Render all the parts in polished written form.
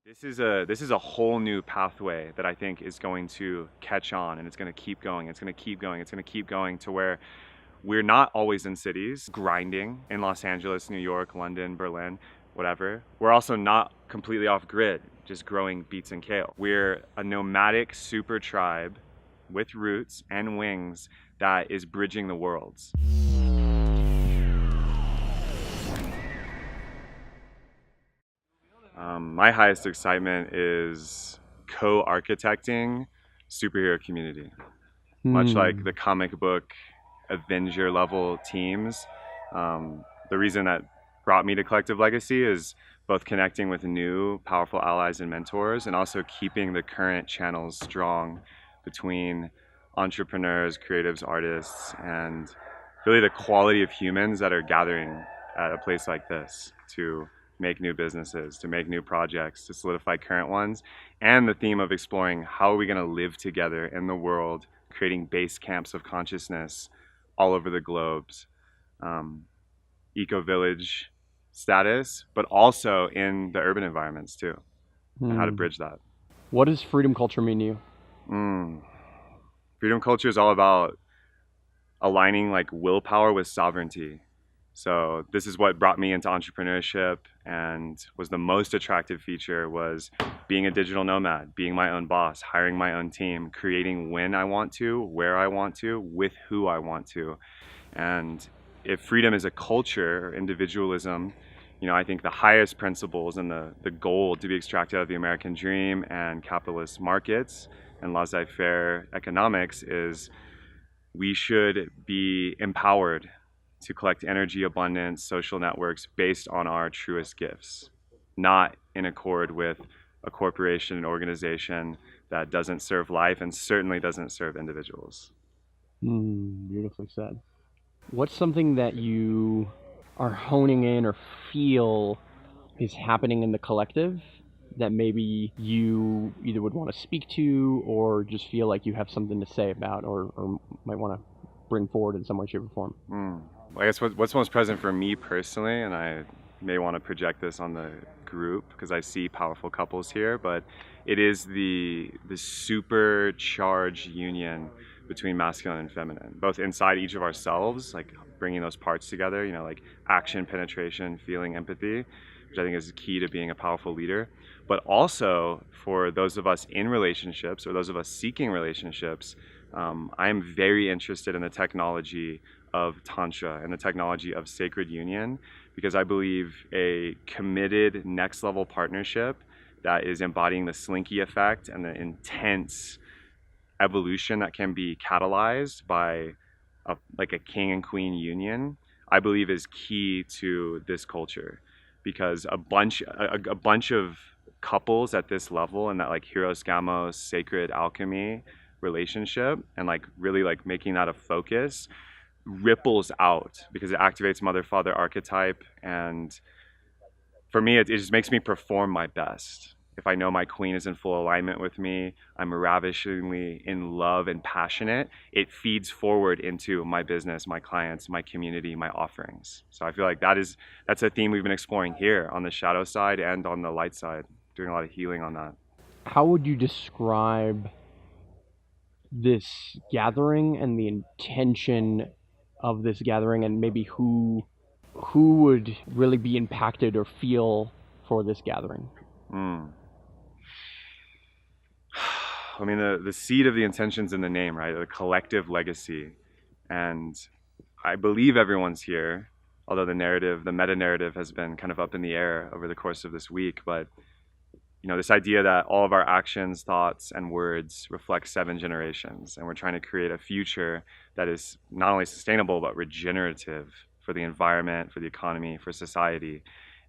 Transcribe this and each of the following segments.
This is a whole new pathway that I think is going to catch on, and it's going to keep going. It's going to keep going. It's going to keep going to where we're not always in cities grinding in Los Angeles, New York, London, Berlin, whatever. We're also not completely off grid, just growing beets and kale. We're a nomadic super tribe with roots and wings that is bridging the worlds. My highest excitement is co-architecting superhero community. Much like the comic book Avenger level teams, the reason that brought me to Collective Legacy is both connecting with new powerful allies and mentors, and also keeping the current channels strong between entrepreneurs, creatives, artists, and really the quality of humans that are gathering at a place like this to make new businesses, to make new projects, to solidify current ones, and the theme of exploring how are we going to live together in the world, creating base camps of consciousness all over the globes, eco-village status, but also in the urban environments too, and how to bridge that. What does freedom culture mean to you? Freedom culture is all about aligning like willpower with sovereignty. So this is what brought me into entrepreneurship, and was the most attractive feature was being a digital nomad, being my own boss, hiring my own team, creating when I want to, where I want to, with who I want to. And if freedom is a culture, individualism, I think the highest principles and the goal to be extracted out of the American dream and capitalist markets and laissez-faire economics is we should be empowered to collect energy, abundance, social networks based on our truest gifts, not in accord with a corporation and organization that doesn't serve life and certainly doesn't serve individuals. Beautifully said. What's something that you are honing in or feel is happening in the collective that maybe you either would want to speak to or just feel like you have something to say about, or might want to bring forward in some way, shape, or form? I guess what's most present for me personally, and I may want to project this on the group because I see powerful couples here, but it is the supercharged union between masculine and feminine, both inside each of ourselves, like bringing those parts together, like action, penetration, feeling, empathy, which I think is key to being a powerful leader, but also for those of us in relationships or those of us seeking relationships. I am very interested in the technology of Tantra and the technology of sacred union, because I believe a committed next level partnership that is embodying the slinky effect and the intense evolution that can be catalyzed by like a king and queen union, I believe is key to this culture, because a bunch of couples at this level and that like Hieros Gamos sacred alchemy relationship and like really like making that a focus ripples out because it activates mother father archetype. And for me it just makes me perform my best. If I know my queen is in full alignment with me, I'm ravishingly in love and passionate, it feeds forward into my business, my clients, my community, my offerings. So I feel like that's a theme we've been exploring here on the shadow side and on the light side, doing a lot of healing on that. How would you describe this gathering and the intention of this gathering, and maybe who would really be impacted or feel for this gathering? I mean, the seed of the intention's in the name, right? The collective legacy. And I believe everyone's here, although the meta narrative has been kind of up in the air over the course of this week. But this idea that all of our actions, thoughts, and words reflect 7 generations, and we're trying to create a future that is not only sustainable but regenerative for the environment, for the economy, for society.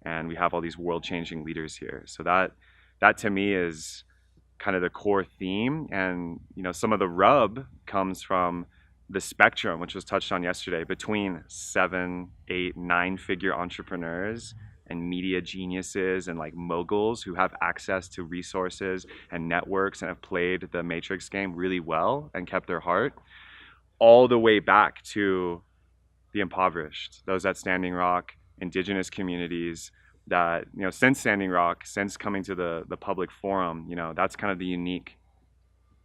And we have all these world-changing leaders here. So that to me is kind of the core theme. And some of the rub comes from the spectrum, which was touched on yesterday, between 7, 8, 9-figure entrepreneurs and media geniuses and like moguls who have access to resources and networks and have played the matrix game really well and kept their heart, all the way back to the impoverished, those at Standing Rock, indigenous communities, that, you know, since Standing Rock, since coming to the public forum, you know, that's kind of the unique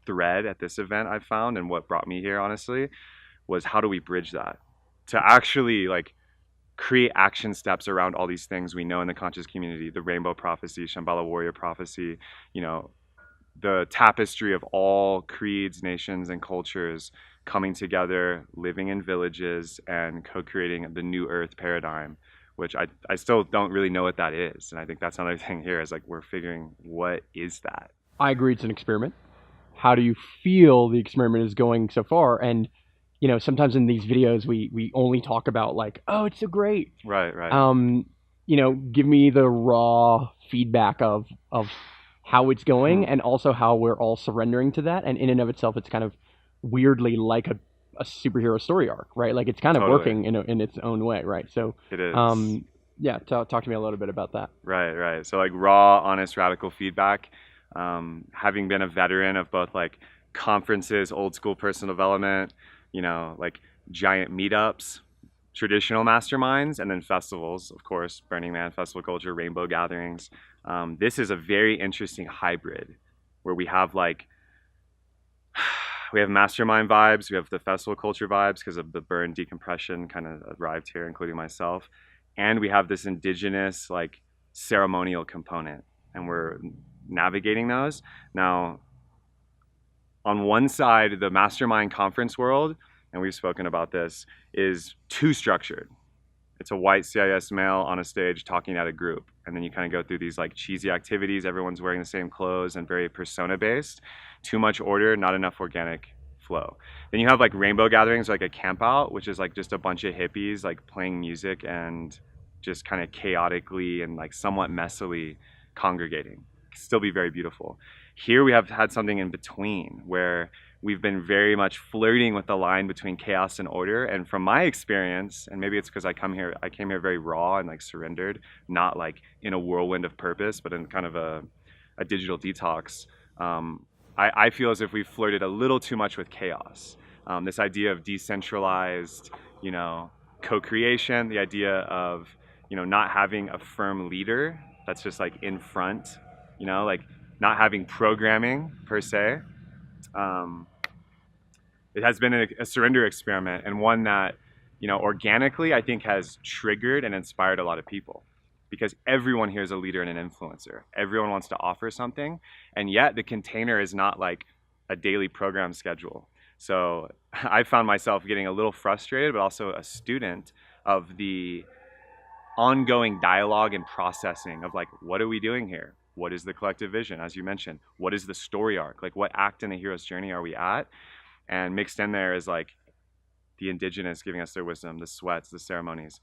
thread at this event I found, and what brought me here, honestly, was how do we bridge that to actually like create action steps around all these things we know in the conscious community, the rainbow prophecy, Shambhala warrior prophecy, you know, the tapestry of all creeds, nations, and cultures coming together, living in villages, and co-creating the new earth paradigm, which I still don't really know what that is. And I think that's another thing here is like we're figuring what is that. I agree it's an experiment. How do you feel the experiment is going so far? And you know, sometimes in these videos we only talk about like, oh, it's so great. Right, right. You know, give me the raw feedback of how it's going, and also how we're all surrendering to that. And in and of itself, it's kind of weirdly like a superhero story arc, right? Like it's kind of Totally. working in its own way, right? So It is. yeah, talk to me a little bit about that. Right, right. So like raw, honest, radical feedback. Having been a veteran of both like conferences, old school personal development, you know, like giant meetups, traditional masterminds, and then festivals, of course, Burning Man, festival culture, rainbow gatherings. This is a very interesting hybrid where we have like, we have mastermind vibes, we have the festival culture vibes because of the burn decompression kind of arrived here, including myself. And we have this indigenous like ceremonial component, and we're navigating those. Now, on one side, the mastermind conference world, and we've spoken about this, is too structured. It's a white CIS male on a stage talking at a group. And then you kind of go through these like cheesy activities. Everyone's wearing the same clothes and very persona based. Too much order, not enough organic flow. Then you have like rainbow gatherings, like a camp out, which is like just a bunch of hippies like playing music and just kind of chaotically and like somewhat messily congregating. Still be very beautiful. Here we have had something in between where we've been very much flirting with the line between chaos and order. And from my experience, and maybe it's because I came here very raw and like surrendered, not like in a whirlwind of purpose, but in kind of a digital detox. I feel as if we've flirted a little too much with chaos. This idea of decentralized, you know, co-creation, the idea of, you know, not having a firm leader that's just like in front, you know, like not having programming per se. It has been a surrender experiment, and one that, you know, organically I think has triggered and inspired a lot of people, because everyone here is a leader and an influencer. Everyone wants to offer something, and yet the container is not like a daily program schedule. So I found myself getting a little frustrated, but also a student of the ongoing dialogue and processing of like, what are we doing here? What is the collective vision, as you mentioned? What is the story arc? Like, what act in the hero's journey are we at? And mixed in there is like the indigenous giving us their wisdom, the sweats, the ceremonies,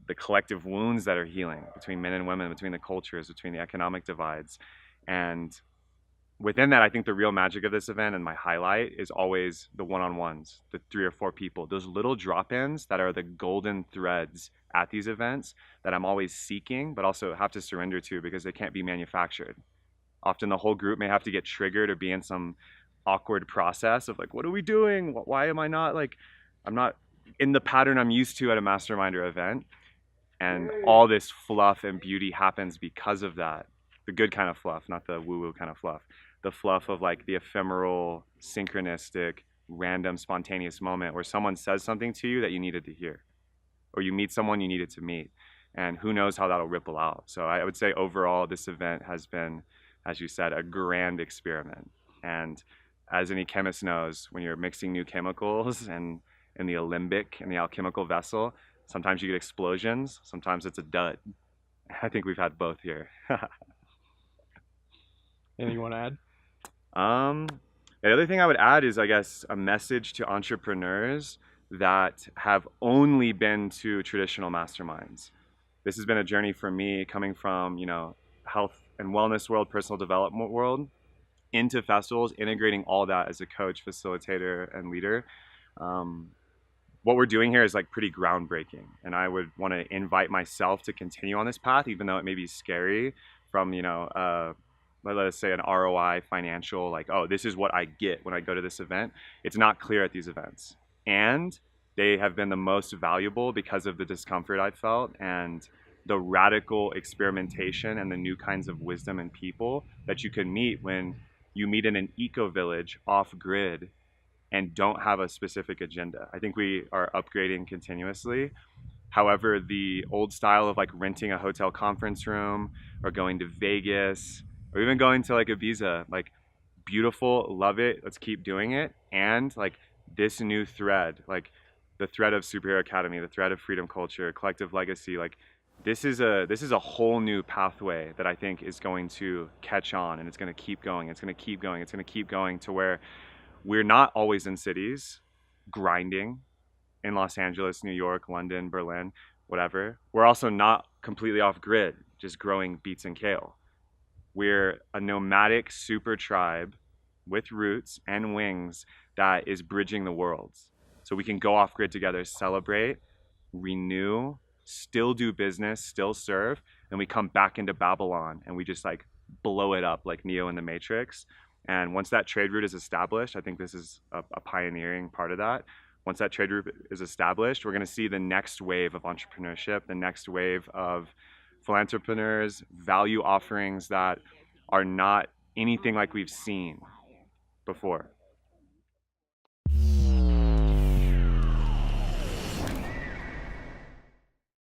the collective wounds that are healing between men and women, between the cultures, between the economic divides. And within that, I think the real magic of this event and my highlight is always the one-on-ones, the 3 or 4 people, those little drop-ins that are the golden threads at these events that I'm always seeking, but also have to surrender to because they can't be manufactured. Often the whole group may have to get triggered or be in some awkward process of like, what are we doing? Why am I not like, I'm not in the pattern I'm used to at a mastermind or event. And all this fluff and beauty happens because of that. The good kind of fluff, not the woo-woo kind of fluff. The fluff of like the ephemeral, synchronistic, random, spontaneous moment where someone says something to you that you needed to hear, or you meet someone you needed to meet, and who knows how that'll ripple out. So I would say overall, this event has been, as you said, a grand experiment. And as any chemist knows, when you're mixing new chemicals and in the alembic, in the alchemical vessel, sometimes you get explosions, sometimes it's a dud. I think we've had both here. Anything you want to add? The other thing I would add is, I guess, a message to entrepreneurs that have only been to traditional masterminds. This has been a journey for me coming from, you know, health and wellness world, personal development world, into festivals, integrating all that as a coach, facilitator, and leader. What we're doing here is like pretty groundbreaking, and I would want to invite myself to continue on this path, even though it may be scary from, you know, let us say an ROI financial, like, oh, this is what I get when I go to this event. It's not clear at these events, and they have been the most valuable because of the discomfort I've felt and the radical experimentation and the new kinds of wisdom and people that you can meet when you meet in an eco village off grid and don't have a specific agenda. I think we are upgrading continuously. However, the old style of like renting a hotel conference room or going to Vegas or even going to like Ibiza, like beautiful, love it, let's keep doing it. And like this new thread, like the thread of Superhero Academy, the thread of freedom culture, collective legacy, like this is a whole new pathway that I think is going to catch on, and it's going to keep going. It's going to keep going. It's going to keep going to where we're not always in cities grinding in Los Angeles, New York, London, Berlin, whatever. We're also not completely off grid, just growing beets and kale. We're a nomadic super tribe with roots and wings that is bridging the worlds. So we can go off grid together, celebrate, renew, still do business, still serve, and we come back into Babylon and we just like blow it up like Neo in the Matrix. And once that trade route is established, I think this is a pioneering part of that. Once that trade route is established, we're going to see the next wave of entrepreneurship, the next wave of philanthropreneurs, value offerings that are not anything like we've seen before.